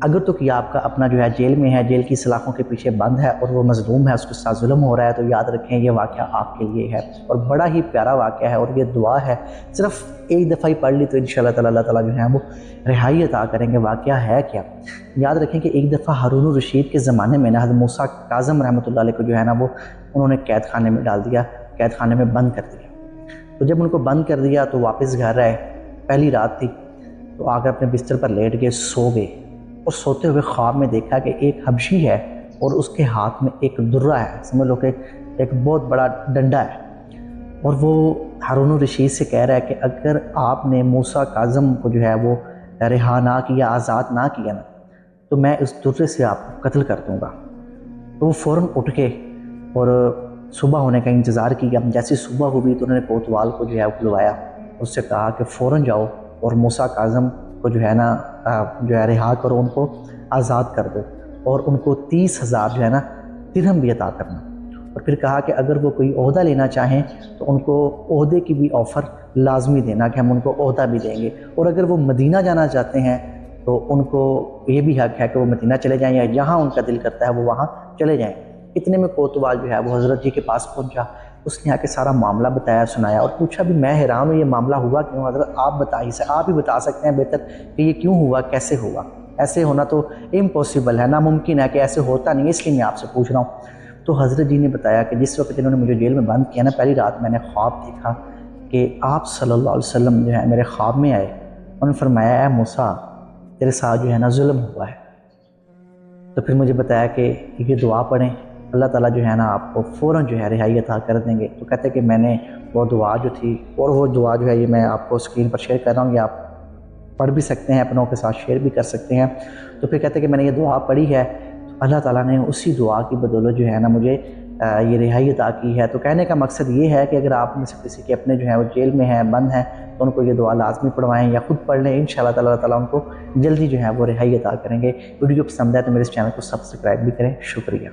اگر تو کیا آپ کا اپنا جو ہے جیل میں ہے، جیل کی سلاخوں کے پیچھے بند ہے اور وہ مظلوم ہے، اس کے ساتھ ظلم ہو رہا ہے، تو یاد رکھیں یہ واقعہ آپ کے لیے ہے اور بڑا ہی پیارا واقعہ ہے، اور یہ دعا ہے صرف ایک دفعہ ہی پڑھ لی تو انشاءاللہ تعالی اللہ تعالیٰ جو ہے وہ رہائی عطا کریں گے۔ واقعہ ہے کیا؟ یاد رکھیں کہ ایک دفعہ ہارون الرشید کے زمانے میں حضرت موسیٰ کاظم رحمۃ اللہ علیہ کو جو ہے نا وہ انہوں نے قید خانے میں ڈال دیا، قید خانے میں بند کر دیا۔ تو جب ان کو بند کر دیا تو واپس گھر آئے، پہلی رات تھی، تو آ کر اپنے بستر پر لیٹ گئے، سو گئے، اور سوتے ہوئے خواب میں دیکھا کہ ایک حبشی ہے اور اس کے ہاتھ میں ایک درہ ہے، سمجھ لو کہ ایک بہت بڑا ڈنڈا ہے، اور وہ ہارون الرشید سے کہہ رہا ہے کہ اگر آپ نے موسیٰ کاظم کو جو ہے وہ رہا نہ کیا، آزاد نہ کیا نا، تو میں اس درے سے آپ کو قتل کر دوں گا۔ تو وہ فوراً اٹھ کے اور صبح ہونے کا انتظار کیا۔ جیسے صبح ہوئی تو انہوں نے کوتوال کو جو ہے بلوایا، اس سے کہا کہ فوراً جاؤ اور موسیٰ کاظم کو جو ہے نا رہا کرو، ان کو آزاد کر دو، اور ان کو 30,000 جو ہے نا درہم بھی عطا کرنا، اور پھر کہا کہ اگر وہ کوئی عہدہ لینا چاہیں تو ان کو عہدے کی بھی آفر لازمی دینا کہ ہم ان کو عہدہ بھی دیں گے، اور اگر وہ مدینہ جانا چاہتے ہیں تو ان کو یہ بھی حق ہے کہ وہ مدینہ چلے جائیں، یا جہاں ان کا دل کرتا ہے وہ وہاں چلے جائیں۔ اتنے میں کوتوال جو ہے وہ حضرت جی کے پاس پہنچا، اس نے آ کے سارا معاملہ بتایا، سنایا، اور پوچھا بھی میں حیران ہوں یہ معاملہ ہوا کیوں؟ حضرت آپ ہی بتا سکتے ہیں بہتر کہ یہ کیوں ہوا، کیسے ہوا؟ ایسے ہونا تو امپاسبل ہے، ناممکن ہے کہ ایسے ہوتا نہیں، اس لیے میں آپ سے پوچھ رہا ہوں۔ تو حضرت جی نے بتایا کہ جس وقت انہوں نے مجھے جیل میں بند کیا نا، پہلی رات میں نے خواب دیکھا کہ آپ صلی اللہ علیہ وسلم جو ہے میرے خواب میں آئے، انہوں نے فرمایا اے موسیٰ تیرے ساتھ جو ہے نا ظلم ہوا ہے۔ تو پھر مجھے بتایا کہ یہ دعا پڑھیں، اللہ تعالیٰ جو ہے نا آپ کو فوراً جو ہے رہائی عطا کر دیں گے۔ تو کہتے کہ میں نے وہ دعا جو تھی، اور وہ دعا جو ہے یہ میں آپ کو اسکرین پر شیئر کر رہا ہوں، یہ آپ پڑھ بھی سکتے ہیں، اپنوں کے ساتھ شیئر بھی کر سکتے ہیں۔ تو پھر کہتے کہ میں نے یہ دعا پڑھی ہے، تو اللہ تعالیٰ نے اسی دعا کی بدولت جو ہے نا مجھے یہ رہائی عطا کی ہے۔ تو کہنے کا مقصد یہ ہے کہ اگر آپ میں سے کسی کے اپنے جو ہیں وہ جیل میں ہیں، بند ہیں، تو ان کو یہ دعا لازمی پڑھوائیں یا خود پڑھ لیں، انشاءاللہ تعالیٰ اللہ تعالیٰ ان کو جلدی جو ہے وہ رہائی عطا کریں گے۔ ویڈیو پسند ہے تو میرے اس چینل کو سبسکرائب بھی کریں۔ شکریہ۔